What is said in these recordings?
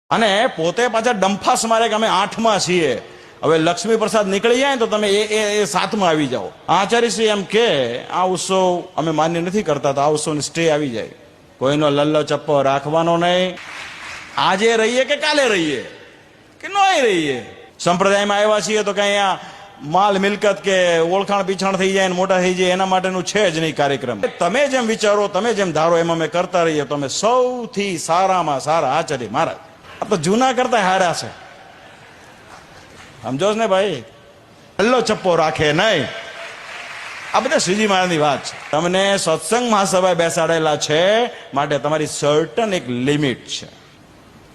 અને પોતે પાછા ડંફાસ મારે કે અમે 8માં છીએ, હવે લક્ષ્મી પ્રસાદ નીકળી જાય તો તમે એ 7માં આવી જાઓ. આચાર્યશ્રી એમ કે આ ઉત્સવ અમે માન્ય નથી કરતા, તો આ ઉત્સવની સ્ટે આવી જાય. કોઈનો લલ્લો ચપ્પો રાખવાનો નહીં. આજે રહીએ કે કાલે રહીએ કે નોય રહીએ, સંપ્રદાયમાં આવ્યા છીએ તો કઈ અહીંયા માલ મિલકત કે ઓળખાણ પીછાણ થઈ જાય ને મોટા થઈ જાય એના માટેનું છે જ નહીં કાર્યક્રમ. તમે જેમ વિચારો, તમે જેમ ધારો એમ અમે કરતા રહીએ તો અમે સૌથી સારામાં સારા આચાર્ય મહારાજ. આ તો જૂના કરતા હારા છે, સમજો ને ભાઈ. લલ્લો ચપ્પો રાખે નહીં. આ બધા શ્રીજી મહારાજની વાત છે. તમને સત્સંગ મહાસભાએ બેસાડેલા છે માટે તમારી સર્ટન એક લિમિટ છે.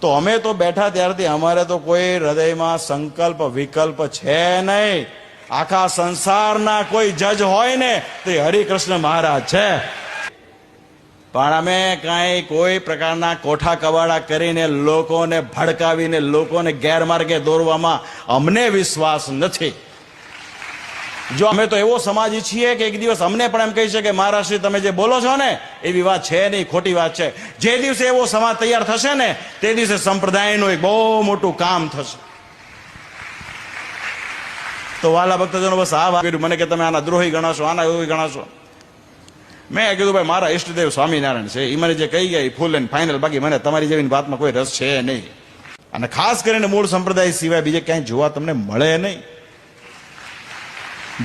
તો અમે તો બેઠા ત્યારથી અમારે તો કોઈ હૃદયમાં સંકલ્પ વિકલ્પ છે નહીં. આખા સંસારના કોઈ જજ હોય ને તો હરિકૃષ્ણ મહારાજ છે. પણ અમે કાંઈ કોઈ પ્રકારના કોઠા કવાડા કરીને લોકોને ભડકાવીને લોકોને ગેરમાર્ગે દોરવામાં અમને વિશ્વાસ નથી. જો અમે તો એવો સમાજ ઈચ્છીએ કે એક દિવસ અમને પણ એમ કહી છે કે મહારાજશ્રી તમે જે બોલો છો ને એવી વાત છે નહીં, ખોટી વાત છે. જે દિવસે એવો સમાજ તૈયાર થશે ને તે દિવસે સંપ્રદાયનું એક બહુ મોટું કામ થશે. તો વાલા ભક્તજનો બસ આ વાત કર્યું મને કે તમે આના દ્રોહી ગણાશો, આના દ્રોહી ગણાશો. મેં કીધું ભાઈ મારા ઈષ્ટદેવ સ્વામિનારાયણ છે, એ મને જે કહી ગયા એ ફૂલ એન્ડ ફાઇનલ. બાકી મને તમારી જેવી વાતમાં કોઈ રસ છે નહીં. અને ખાસ કરીને મૂળ સંપ્રદાય સિવાય બીજે ક્યાંય જોવા તમને મળે નહીં.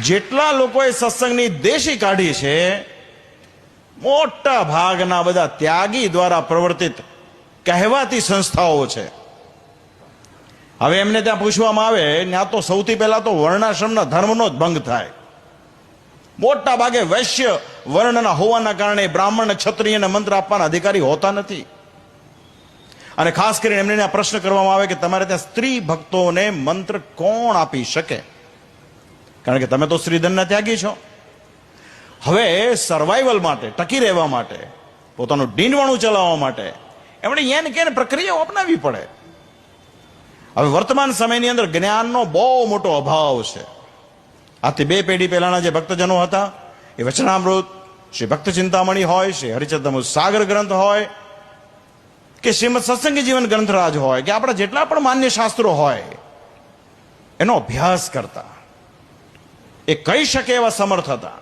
જેટલા લોકોએ સત્સંગની દેશી કાઢી છે મોટા ભાગના બધા ત્યાગી દ્વારા પ્રવર્તિત કહેવાતી સંસ્થાઓ છે. હવે એમને ત્યાં પૂછવામાં આવે ત્યાં તો સૌથી પહેલા તો વર્ણાશ્રમના ધર્મનો જ ભંગ થાય. મોટા ભાગે વૈશ્ય વર્ણના હોવાના કારણે બ્રાહ્મણ ક્ષત્રિયને મંત્ર આપવાના અધિકારી હોતા નથી. અને ખાસ કરીને એમને આ પ્રશ્ન કરવામાં આવે કે તમારે ત્યાં સ્ત્રી ભક્તોને મંત્ર કોણ આપી શકે, કારણ કે તમે તો શ્રીધનના ત્યાગી છો. હવે સર્વાઈવલ માટે, ટકી રહેવા માટે, પોતાનું ડીંડવાણું ચલાવવા માટે એમણે એને કે પ્રક્રિયાઓ અપનાવવી પડે. હવે વર્તમાન સમયની અંદર જ્ઞાનનો બહુ મોટો અભાવ છે. આથી 2 પેઢી પહેલાના જે ભક્તજનો હતા એ વચનામૃત, શ્રી ભક્ત ચિંતામણી હોય, શ્રી હરિચંદ્ર સાગર ગ્રંથ હોય કે શ્રીમદ સત્સંગી જીવન ગ્રંથરાજ હોય કે આપણા જેટલા પણ માન્ય શાસ્ત્રો હોય એનો અભ્યાસ કરતા. એ કહી શકે એવા સમર્થ હતા.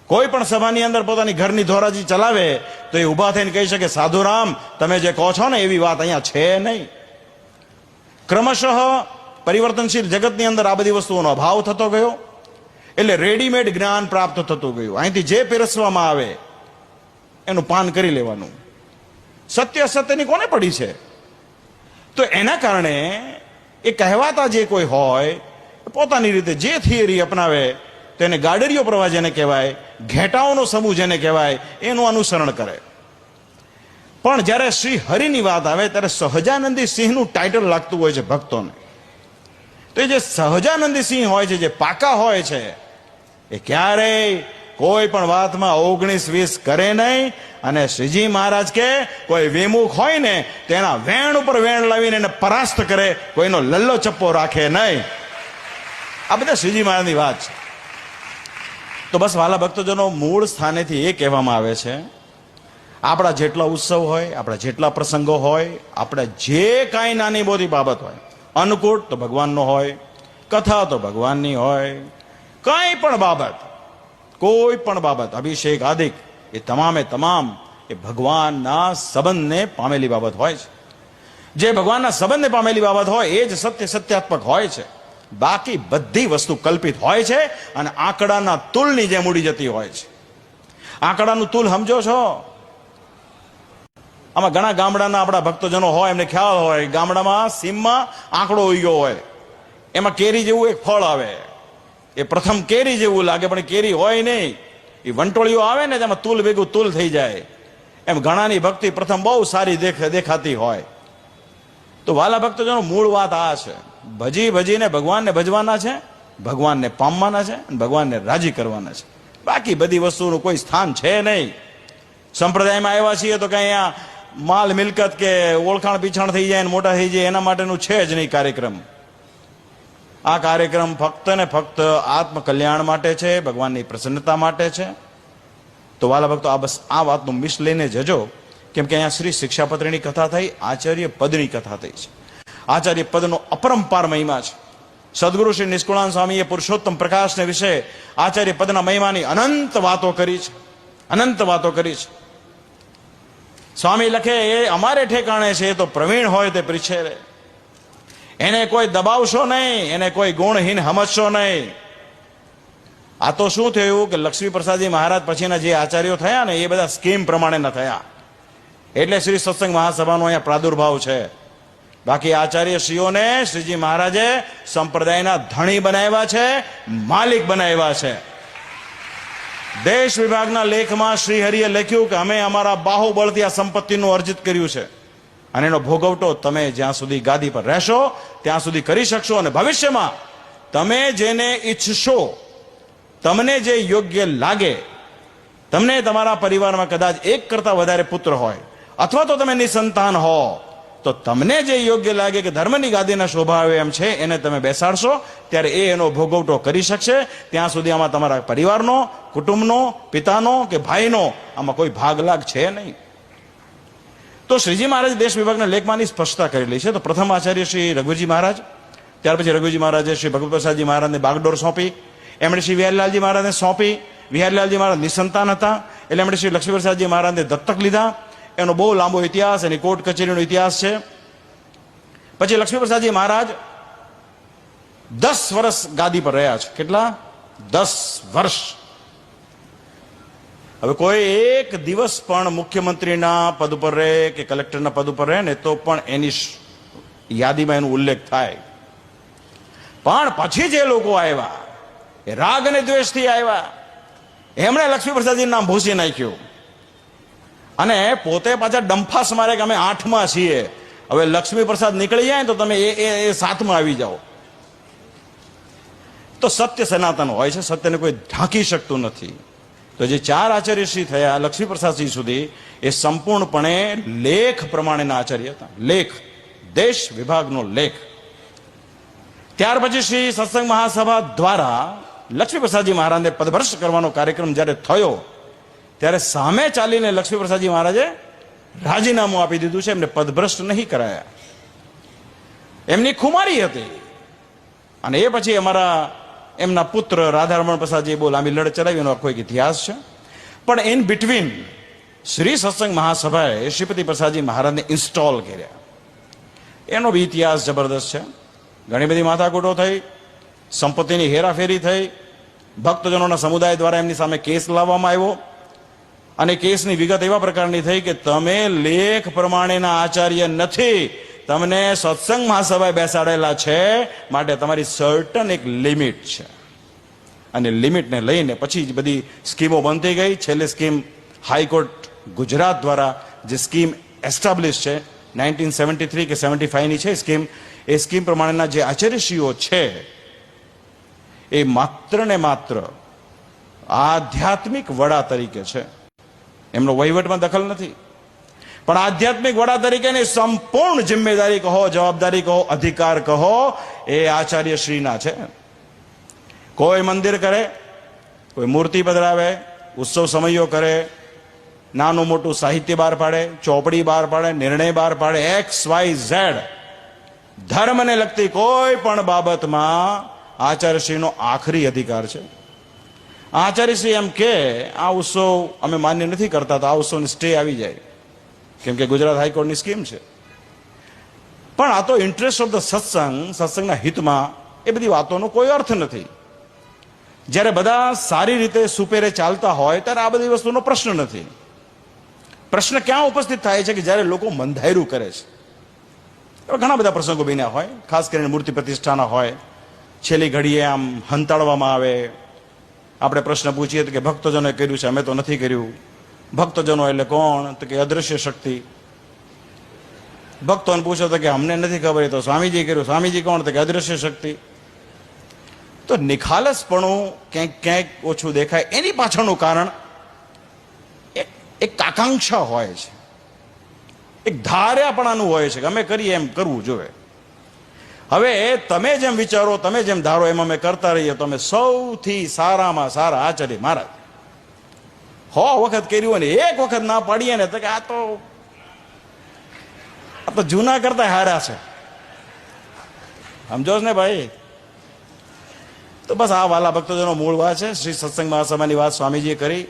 કોઈ પણ સભાની અંદર પોતાની ઘરની ધોરાજી ચલાવે તો એ ઊભા થઈને કહી શકે સાધુરામ તમે જે કહો છો ને એવી વાત અહીંયા છે નહીં. ક્રમશઃ પરિવર્તનશીલ જગતની અંદર આ બધી વસ્તુઓનો અભાવ થતો ગયો, એટલે રેડીમેડ જ્ઞાન પ્રાપ્ત થતું ગયું. અહીંથી જે પીરસવામાં આવે એનું પાન કરી લેવાનું. સત્ય અસત્યની કોને પડી છે? તો એના કારણે એ કહેવાતા જે કોઈ હોય પોતાની રીતે જે થિયરી અપનાવે તેને ગાડરીઓ પ્રવાહ જેને કહેવાય, ઘેટાઓનો સમૂહ જેને કહેવાય એનું અનુસરણ કરે. પણ જ્યારે શ્રી હરિની વાત આવે ત્યારે સહજાનંદી સિંહનું ટાઇટલ લાગતું હોય છે ભક્તોને. તો એ જે સહજાનંદી સિંહ હોય છે, જે પાકા હોય છે, એ ક્યારેય કોઈ પણ વાતમાં 19-20 કરે નહીં. અને શ્રીજી મહારાજ કે કોઈ વિમુખ હોય ને તેના વેણ ઉપર વેણ લાવીને એને પરાસ્ત કરે, કોઈનો લલ્લો ચપ્પો રાખે નહીં. આ બધા શ્રીજી મહારાજની વાત છે. તો બસ વાલા ભક્તજનો, મૂળ સ્થાનેથી એ કહેવામાં આવે છે આપણા જેટલા ઉત્સવ હોય, આપણા જેટલા પ્રસંગો હોય, આપણે જે કાંઈ નાની મોટી બાબત હોય, અન્નકૂટ તો ભગવાનનો હોય, કથા તો ભગવાનની હોય, કંઈ પણ બાબત, કોઈ પણ બાબત, અભિષેક આદિક, એ તમામે તમામ એ ભગવાનના સંબંધને પામેલી બાબત હોય છે. જે ભગવાનના સંબંધને પામેલી બાબત હોય એ જ સત્ય સત્યાત્મક હોય છે. બાકી બધી વસ્તુ કલ્પિત હોય છે અને આંકડાના તુલની જેમ ઉડી જતી હોય છે. આંકડાનું તુલ સમજો છો? આમાં ઘણા ગામડાના આપણા ભક્તજનો હોય એમને ખ્યાલ હોય, ગામડામાં સીમમાં આંકડો ઉગ્યો હોય, એમાં કેરી જેવું એક ફળ આવે. એ પ્રથમ કેરી જેવું લાગે પણ કેરી હોય નહીં, એ વંટોળીઓ આવે ને તેમાં તુલ ભેગું તુલ થઈ જાય. એમ ઘણાની ભક્તિ પ્રથમ બહુ સારી દેખાતી હોય. તો વાલા ભક્તજનો, મૂળ વાત આ છે. ભજી ભજીને ભગવાનને ભજવાના છે, ભગવાનને પામવાના છે અને ભગવાનને રાજી કરવાના છે. બાકી બધી વસ્તુનું કોઈ સ્થાન છે નહીં. સંપ્રદાયમાં આવ્યા છીએ તો કઈ અહીંયા માલ મિલકત કે ઓળખાણ પીછાણ થઈ જાય ને મોટા થઈ જાય એના માટેનું છે જ નહીં કાર્યક્રમ. આ કાર્યક્રમ ફક્ત ને ફક્ત આત્મકલ્યાણ માટે છે, ભગવાનની પ્રસન્નતા માટે છે. તો વાલા ભક્તો, આ બસ આ વાતનું મિસ લઈને જજો કેમ કે અહીંયા શ્રી શિક્ષાપત્રીની કથા થઈ, આચાર્ય પદની કથા થઈ છે. આચાર્ય પદનો અપરંપાર મહિમા છે. સદગુરુ શ્રી નિષ્કુળાનંદ સ્વામીએ પુરુષોત્તમ પ્રકાશને વિશે આચાર્ય પદના મહિમાની અનંત વાતો કરી છે, અનંત વાતો કરી છે. સ્વામી લખે એ અમારે ઠેકાણે છે, એ તો પ્રવીણ હોય તે પરીછે રે. એને કોઈ દબાવશો નહીં, એને કોઈ ગુણહીન સમજશો નહીં. આ તો શું થયું કે લક્ષ્મી પ્રસાદજી મહારાજ પછીના જે આચાર્યો થયા ને એ બધા સ્કીમ પ્રમાણે ન થયા, એટલે શ્રી સત્સંગ મહાસભાનો અહીંયા પ્રાદુર્ભાવ છે. બાકી આચાર્યશ્રીઓને શ્રીજી મહારાજે સંપ્રદાયના ધણી બનાવ્યા છે, માલિક બનાવ્યા છે. દેશ વિભાગના લેખમાં શ્રી હરિએ લખ્યું કે અમે અમારા બાહુબળથી આ સંપત્તિનું અર્જિત કર્યું છે, અને એનો ભોગવટો તમે જ્યાં સુધી ગાદી પર રહેશો ત્યાં સુધી કરી શકશો. અને ભવિષ્યમાં તમે જેને ઈચ્છશો, તમને જે યોગ્ય લાગે, તમને તમારા પરિવારમાં કદાચ એક કરતા વધારે પુત્ર હોય, અથવા તો તમે નિસંતાન હો, તો તમને જે યોગ્ય લાગે કે ધર્મની ગાદીના શોભા એમ છે એને તમે બેસાડશો, ત્યારે એ એનો ભોગવટો કરી શકશે. ત્યાં સુધી આમાં તમારા પરિવારનો, કુટુંબનો, પિતાનો કે ભાઈનો આમાં કોઈ ભાગ લાગ છે નહીં. તો શ્રીજી મહારાજ દેશ વિભાગના લેખમાંની સ્પષ્ટતા કરેલી છે. તો પ્રથમ આચાર્ય શ્રી રઘુજી મહારાજ, ત્યાર પછી રઘુજી મહારાજે શ્રી ભગવત પ્રસાદજી મહારાજને બાગડોર સોંપી, એમણે શ્રી વિહારીલાલજી મહારાજને સોંપી. વિહારીલાલજી મહારાજ નિસંતાન હતા, એટલે એમણે શ્રી લક્ષ્મી પ્રસાદજી મહારાજને દત્તક લીધા. એનો બહુ લાંબો ઇતિહાસ, એની કોર્ટ કચેરીનો ઇતિહાસ છે. પછી લક્ષ્મી પ્રસાદજી મહારાજ 10 વર્ષ ગાદી પર રહ્યા છે. કેટલા? 10 વર્ષ. હવે કોઈ એક દિવસ પણ મુખ્યમંત્રીના પદ ઉપર રહે કે કલેક્ટરના પદ ઉપર રહે ને તો પણ એની યાદીમાં એનો ઉલ્લેખ થાય. પણ પછી જે લોકો આવ્યા એ રાગ અને દ્વેષથી આવ્યા, એમણે લક્ષ્મી પ્રસાદજીનું નામ ભૂસી નાખ્યું અને પોતે પાછા ડંફાસ મારે કે અમે 8માં છીએ. હવે લક્ષ્મી પ્રસાદ નીકળી જાય તો તમે એ 7માં આવી જાઓ. તો સત્ય સનાતન હોય છે, સત્યને કોઈ ઢાંકી શકતું નથી. તો જે 4 આચાર્યશ્રી થયા લક્ષ્મી પ્રસાદજી સુધી, એ સંપૂર્ણપણે લેખ પ્રમાણેના આચાર્ય હતા. લેખ, દેશ વિભાગનો લેખ. ત્યાર પછી શ્રી સત્સંગ મહાસભા દ્વારા લક્ષ્મી પ્રસાદજી મહારાજને પદભ્રષ્ટ કરવાનો કાર્યક્રમ જ્યારે થયો, ત્યારે સામે ચાલીને લક્ષ્મી પ્રસાદજી મહારાજે રાજીનામું આપી દીધું છે. એમને પદભ્રષ્ટ નહીં કરાયા, એમની ખુમારી હતી. અને એ પછી અમારા એમના પુત્ર રાધારમણ પ્રસાદજી બહુ લાંબી લડત ચલાવી, એનો આખો એક ઇતિહાસ છે. પણ ઇન બિટવીન શ્રી સત્સંગ મહાસભાએ શ્રીપતિ પ્રસાદજી મહારાજને ઇન્સ્ટોલ કર્યા. એનો બી ઇતિહાસ જબરદસ્ત છે. ઘણી બધી માથાકૂટો થઈ, સંપત્તિની હેરાફેરી થઈ, ભક્તજનોના સમુદાય દ્વારા એમની સામે કેસ લાવવામાં આવ્યો. અને કેસની વિગત એવા પ્રકારની થઈ કે તમે લેખ પ્રમાણેના આચાર્ય નથી, તમને સત્સંગ મહાસભાએ બેસાડેલા છે, માટે તમારી સર્ટન એક લિમિટ છે. અને લિમિટને લઈને પછી જ બધી સ્કીમો બંધ થઈ ગઈ. છેલ્લે સ્કીમ હાઈકોર્ટ ગુજરાત દ્વારા જે સ્કીમ એસ્ટાબ્લિશ છે 1973 કે 75ની છે સ્કીમ, એ સ્કીમ પ્રમાણેના જે આચાર્યશ્રીઓ છે એ માત્ર ને માત્ર આધ્યાત્મિક વડા તરીકે છે. એમનો વહીવટમાં દખલ નથી, પણ આધ્યાત્મિક વડા તરીકેની સંપૂર્ણ જિમ્મેદારી કહો, જવાબદારી કહો, અધિકાર કહો, એ આચાર્યશ્રીના છે. કોઈ મંદિર કરે, કોઈ મૂર્તિ પધરાવે, ઉત્સવ સમયો કરે, નાનું મોટું સાહિત્ય બહાર પાડે, ચોપડી બહાર પાડે, નિર્ણય બહાર પાડે, XYZ ધર્મને લગતી કોઈ પણ બાબતમાં આચાર્યશ્રીનો આખરી અધિકાર છે. આચાર્યશ્રી એમ કે આ ઉત્સવ અમે માન્ય નથી કરતા, તો આ ઉત્સવની સ્ટે આવી જાય, કેમ કે ગુજરાત હાઈકોર્ટની સ્કીમ છે. પણ આ તો ઇન્ટરેસ્ટ ઓફ ધ સત્સંગ, સત્સંગના હિતમાં એ બધી વાતોનો કોઈ અર્થ નથી. જ્યારે બધા સારી રીતે સુપેરે ચાલતા હોય ત્યારે આ બધી વસ્તુનો પ્રશ્ન નથી. પ્રશ્ન ક્યાં ઉપસ્થિત થાય છે કે જ્યારે લોકો મંધાયરું કરે છે. એવા ઘણા બધા પ્રસંગો બન્યા હોય, ખાસ કરીને મૂર્તિ પ્રતિષ્ઠાના હોય, છેલ્લી ઘડીએ આમ હંતાડવામાં આવે. આપણે પ્રશ્ન પૂછીએ કે ભક્તજનોએ કર્યું છે, અમે તો નથી કર્યું. ભક્તજનો એટલે કોણ? તો કે અદ્રશ્ય શક્તિ. ભક્તોને પૂછો તો કે અમને નથી ખબર, તો સ્વામીજી કર્યું. સ્વામીજી કોણ? તો કે અદ્રશ્ય શક્તિ. તો નિખાલસપણું ક્યાંક ક્યાંક ઓછું દેખાય. એની પાછળનું કારણ એક આકાંક્ષા હોય છે, એક ધાર્યાપણાનું હોય છે કે અમે કરીએ એમ કરવું જોઈએ. હવે તમે જેમ વિચારો, તમે જેમ ધારો એમ અમે કરતા રહીએ તો અમે સૌથી સારામાં સારા આચાર્ય મહારાજ 100 વખત કર્યું અને એક વખત ના પાડીએ ને તો કે આ તો આ તો જૂના કરતા હારા છે, સમજો ને ભાઈ. તો બસ આ વાલા ભક્તોનો મૂળ વાત છે. શ્રી સત્સંગ મહાસભાની વાત સ્વામીજીએ કરી.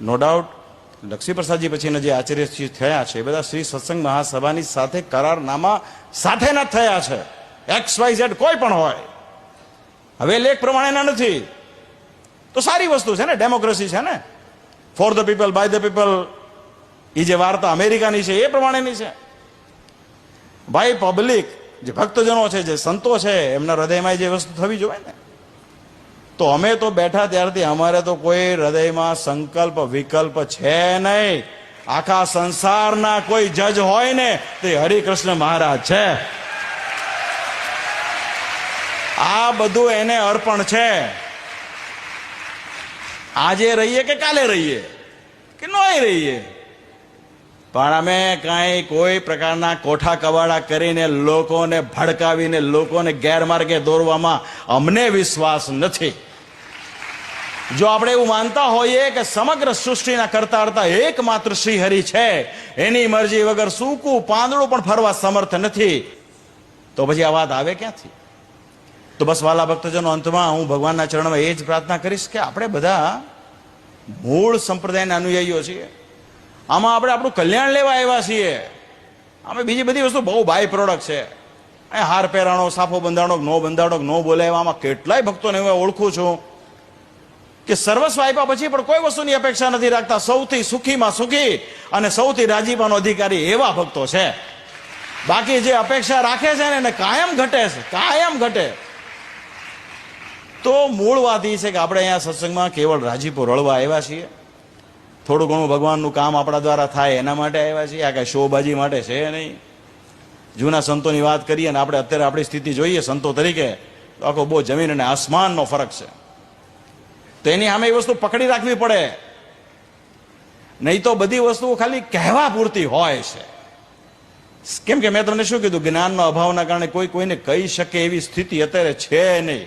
નો ડાઉટ લક્ષ્મીપ્રસાદજી પછીના જે આચાર્ય થયા છે એ બધા શ્રી સત્સંગ મહાસભાની સાથે કરારનામા સાથેના થયા છે. XYZ કોઈ પણ હોય, હવે લેખ પ્રમાણેના નથી. તો સારી વસ્તુ છે ને, ડેમોક્રેસી છે ને, for the people by the people. એ જે વાર્તા અમેરિકાની છે એ પ્રમાણેની છે ભાઈ. પબ્લિક જે ભક્તજનો છે, જે સંતો છે, એમના હૃદયમાં જે વસ્તુ થવી જોઈએ ને. તો અમે તો બેઠા ત્યારથી અમારે તો કોઈ હૃદયમાં સંકલ્પ વિકલ્પ છે નહીં. આખા સંસારના કોઈ જજ હોય ને તે હરિકૃષ્ણ મહારાજ છે. આ બધું એને અર્પણ છે. આજે રહીએ કે કાલે રહીએ કે નોય રહીએ, પણ અમે કાંઈ કોઈ પ્રકારના કોઠા કવાડા કરીને લોકોને ભડકાવીને લોકોને ગેરમાર્ગે દોરવામાં અમને વિશ્વાસ નથી. જો આપણે એવું માનતા હોઈએ કે સમગ્ર સૃષ્ટિના કરતા કરતા એકમાત્ર શ્રી હરિ છે, એની મરજી વગર સૂકું પાંદડું પણ ફરવા સમર્થ નથી, તો પછી આ વાત આવે ક્યાંથી? તો બસ વાલા ભક્તજનો, અંતમાં હું ભગવાનના ચરણમાં એ જ પ્રાર્થના કરીશ કે આપણે બધા મૂળ સંપ્રદાયના અનુયાયીઓ છીએ. આમાં આપણે આપણું કલ્યાણ લેવા આવ્યા છીએ. અમે બીજી બધી વસ્તુ બહુ બાય પ્રોડક્ટ છે. હાર પહેરાણો, સાફો બંધાણો, નો બંધાણો, નો બોલાવ્યા, આમાં કેટલાય ભક્તોને હું ઓળખું છું કે સર્વસ્વ આપ્યા પછી પણ કોઈ વસ્તુની અપેક્ષા નથી રાખતા. સૌથી સુખીમાં સુખી અને સૌથી રાજીપાનો અધિકારી એવા ભક્તો છે. બાકી જે અપેક્ષા રાખે છે ને એને કાયમ ઘટે છે, કાયમ ઘટે. તો મૂળ વાત એ છે કે આપણે અહીંયા સત્સંગમાં કેવળ રાજીપો રળવા આવ્યા છીએ. થોડું ઘણું ભગવાનનું કામ આપણા દ્વારા થાય એના માટે આવ્યા છીએ. આ કાંઈ શોબાજી માટે છે નહીં. જૂના સંતોની વાત કરીએ ને આપણે અત્યારે આપણી સ્થિતિ જોઈએ સંતો તરીકે, તો આખો બહુ જમીન અને આસમાનનો ફરક છે. તો એની સામે એ વસ્તુ પકડી રાખવી પડે, નહીં તો બધી વસ્તુઓ ખાલી કહેવા પૂરતી હોય છે. કેમ કે મેં તમને શું કીધું, જ્ઞાનનો અભાવના કારણે કોઈ કોઈને કહી શકે એવી સ્થિતિ અત્યારે છે નહીં.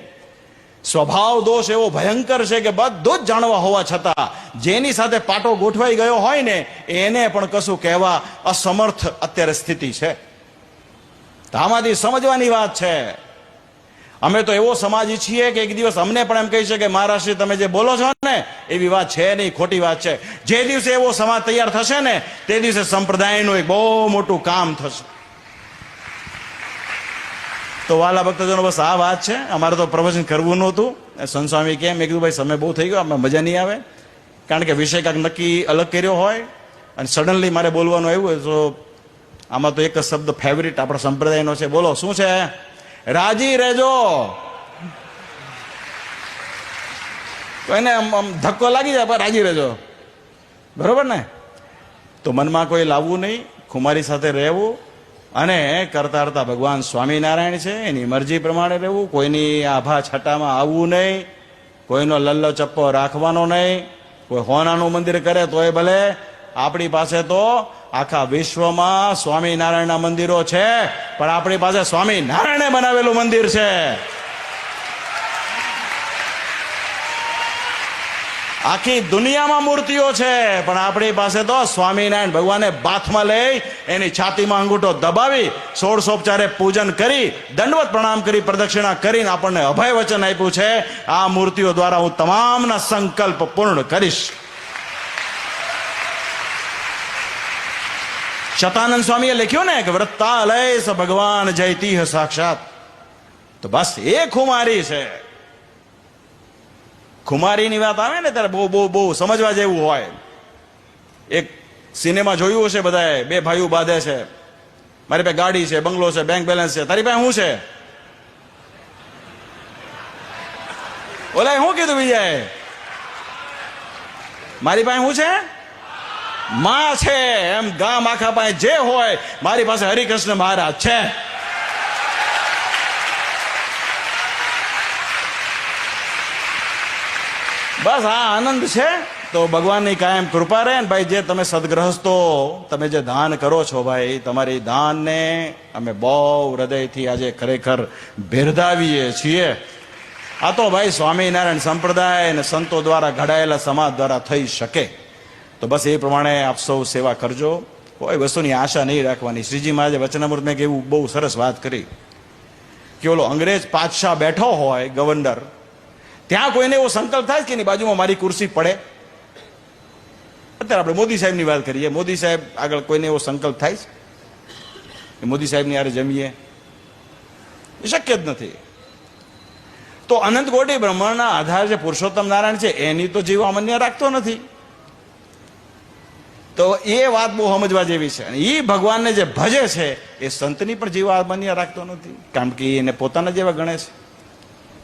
સ્વભાવ દોષ એવો ભયંકર છે કે બધું જ જાણવા હોવા છતાં જેની સાથે પાટો ગોઠવાઈ ગયો હોય ને એને પણ કશું કહેવા અસમર્થ અત્યારે સ્થિતિ છે. તો આમાંથી સમજવાની વાત છે. અમે તો એવો સમાજ ઈચ્છીએ કે એક દિવસ અમને પણ એમ કહી શકે મહારાષ્ટ્રી તમે જે બોલો છો ને એવી વાત છે નહીં, ખોટી વાત છે. જે દિવસે એવો સમાજ તૈયાર થશે ને તે દિવસે સંપ્રદાયનું એક બહુ મોટું કામ થશે. તો વાલા ભક્તજનો, બસ આ વાત છે. અમારે તો પ્રવચન કરવું નહોતું. સંસ્વામી કેમ, મેં કીધું ભાઈ સમય બહુ થઈ ગયો, આમાં મજા નહીં આવે, કારણ કે વિષય કાંઈક નક્કી અલગ કર્યો હોય અને સડનલી મારે બોલવાનું આવ્યું હોય. તો આમાં તો એક જ શબ્દ ફેવરિટ આપણા સંપ્રદાયનો છે. બોલો, શું છે? રાજી રહેજો. તો એને આમ ધક્કો લાગી જાય, પણ રાજી રહેજો, બરોબર ને? તો મનમાં કોઈ લાવવું નહીં, ખુમારી સાથે રહેવું અને કરતા કરતા ભગવાન સ્વામિનારાયણ છે એની મરજી પ્રમાણે રહેવું. કોઈની આભા છટામાં આવવું નહીં, કોઈનો લલ્લો ચપ્પો રાખવાનો નહીં. કોઈ હોનાનું મંદિર કરે તોય ભલે, આપણી પાસે તો આખા વિશ્વમાં સ્વામિનારાયણના મંદિરો છે, પણ આપણી પાસે સ્વામિનારાયણે બનાવેલું મંદિર છે. આખી દુનિયામાં મૂર્તિઓ છે, પણ આપણી પાસે તો સ્વામિનારાયણ ભગવાને બાથમાં લઈ એની છાતીમાં અંગૂઠો દબાવી 16 પૂજન કરી દંડવત પ્રણામ કરી પ્રદક્ષિણા કરીને આપણને અભય વચન આપ્યું છે. આ મૂર્તિઓ દ્વારા હું તમામના સંકલ્પ પૂર્ણ કરીશ. શતાનંદ સ્વામીએ લખ્યું ને કે વૃત્તાલય સ ભગવાન જયતીહ સાક્ષાત. તો બસ એ ખુમારી છે. ખુમારીની વાત આવે ને ત્યારે બહુ બહુ બહુ સમજવા જેવું હોય. એક સિનેમા જોયું હશે બધાએ, બે ભાઈઓ બાંધે છે. મારી પાસે ગાડી છે, બંગલો છે, બેંક બેલેન્સ છે, તારી પાસે શું છે? ઓલા શું કીધું બીજાએ? મારી પાસે શું છે? માં છે. એમ ગામ આખા પાસે જે હોય, મારી પાસે હરિકૃષ્ણ મહારાજ છે. બસ આ આનંદ છે. તો ભગવાનની કાયમ કૃપા રહે ને ભાઈ. જે તમે સદગ્રહસ્થો તમે જે દાન કરો છો ભાઈ, તમારી દાનને અમે બહુ હૃદયથી આજે ખરેખર બિરદાવીએ છીએ. આ તો ભાઈ સ્વામિનારાયણ સંપ્રદાય અને સંતો દ્વારા ઘડાયેલા સમાજ દ્વારા થઈ શકે. તો બસ એ પ્રમાણે આપ સૌ સેવા કરજો. કોઈ વસ્તુની આશા નહીં રાખવાની. શ્રીજી મહારાજે વચનામૃતમાં એક એવું બહુ સરસ વાત કરી કે ઓલો અંગ્રેજ પાતશાહ બેઠો હોય, ગવર્નર, ત્યાં કોઈને એવો સંકલ્પ થાય કે એની બાજુમાં મારી ખુરશી પડે. અત્યારે આપણે મોદી સાહેબની વાત કરીએ, મોદી સાહેબ આગળ કોઈને એવો સંકલ્પ થાય છે મોદી સાહેબની હારે જમીએ? એ શક્ય જ નથી. તો અનંત કોટી બ્રહ્માંડના આધાર જે પુરુષોત્તમ નારાયણ છે એની તો જીવ અમાન્ય રાખતો નથી. તો એ વાત બહુ સમજવા જેવી છે. અને એ ભગવાનને જે ભજે છે એ સંતની પણ જીવ અમાન્ય રાખતો નથી, કારણ કે એને પોતાના જેવા ગણે છે.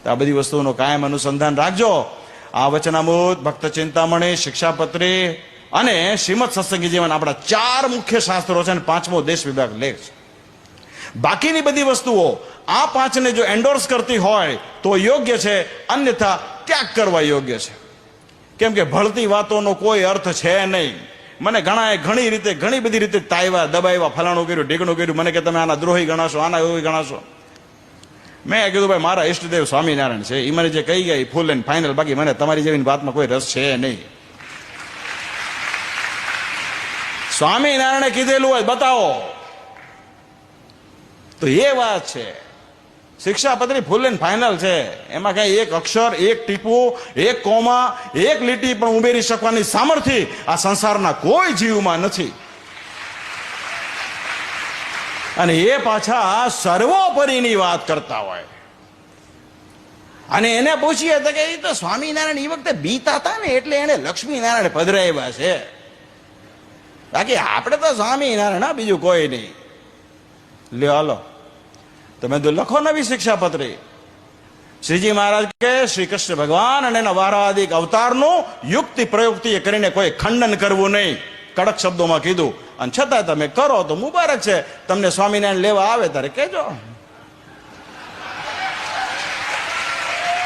તો આ બધી વસ્તુઓનો કાયમ અનુસંધાન રાખજો. આ વચનામૃત, ભક્ત ચિંતામણી, શિક્ષાપત્રી અને શ્રીમદ સત્સંગી જીવન આપણા 4 મુખ્ય શાસ્ત્રો છે અને 5મો દેશ વિભાગ લેખ છે. બાકીની બધી વસ્તુઓ આ 5ને જો એન્ડોર્સ કરતી હોય તો યોગ્ય છે, અન્યથા ત્યાગ કરવા યોગ્ય છે. કેમ કે ભળતી વાતોનો કોઈ અર્થ છે નહીં. મને ઘણી રીતે ઘણી બધી રીતે તાયવા, દબાવ્યા, ફલાણું કર્યું, ઢીકણું કર્યું. મને કે તમે આના દ્રોહી ગણાશો, આના એવું ગણાશો. મેં કીધું ભાઈ મારા ઈષ્ટદેવ સ્વામિનારાયણ છે, એ મને જે કહી ગયા ફૂલ એન્ડ ફાઇનલ. બાકી મને તમારી જેવી વાતમાં કોઈ રસ છે નહીં. સ્વામિનારાયણે કીધેલું હોય બતાવો તો એ વાત છે. શિક્ષાપત્રી ફૂલ એન્ડ ફાઇનલ છે. એમાં કઈ એક અક્ષર, એક ટીપું, એક કોમા, એક લીટી પણ ઉમેરી શકવાની સામર્થ્ય આ સંસારના કોઈ જીવમાં નથી. અને એ પાછા સર્વોપરીની વાત કરતા હોય. અને એને પૂછીએ તો કે એ તો સ્વામિનારાયણ એ વખતે બીતા હતા ને એટલે એને લક્ષ્મીનારાયણ પધરાવ્યા છે. બાકી આપણે તો સ્વામિનારાયણ, બીજું કોઈ નહીં. લ્યો હાલો તમે તો લખો નવી શિક્ષાપત્રી. શ્રીજી મહારાજ કે શ્રી કૃષ્ણ ભગવાન અને એના વારાધિક અવતારનું યુક્તિ પ્રયુક્તિ કરીને કોઈ ખંડન કરવું નહીં, કડક શબ્દોમાં કીધું. અને છતાં તમે કરો તો મુબારક છે. તમને સ્વામિનારાયણ લેવા આવે ત્યારે કહેજો.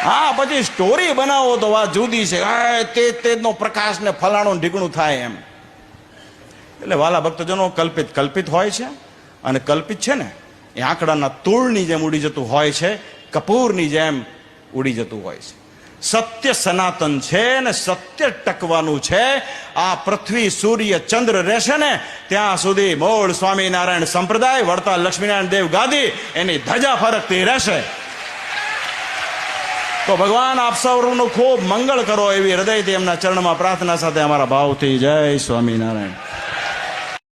હા, પછી સ્ટોરી બનાવો તો વાત જુદી છે. તેજનો પ્રકાશ ને ફલાણું ઢીકણું થાય એમ. એટલે વાલા ભક્તજનો, કલ્પિત હોય છે. અને કલ્પિત છે ને એ આંકડાના તૂળની જેમ ઉડી જતું હોય છે, કપૂરની જેમ ઉડી જતું હોય છે. સત્ય સનાતન છે ને સત્ય ટકવાનું છે. આ પૃથ્વી, સૂર્ય, ચંદ્ર રહેશે ને ત્યાં સુધી મૂળ સ્વામિનારાયણ સંપ્રદાય, વડતાલ લક્ષ્મીનારાયણ દેવ ગાદી, એની ધજા ફરકતી રહેશે. તો ભગવાન આપ સૌનું ખૂબ મંગળ કરો એવી હૃદયથી એમના ચરણમાં પ્રાર્થના સાથે અમારા ભાવથી જય સ્વામિનારાયણ.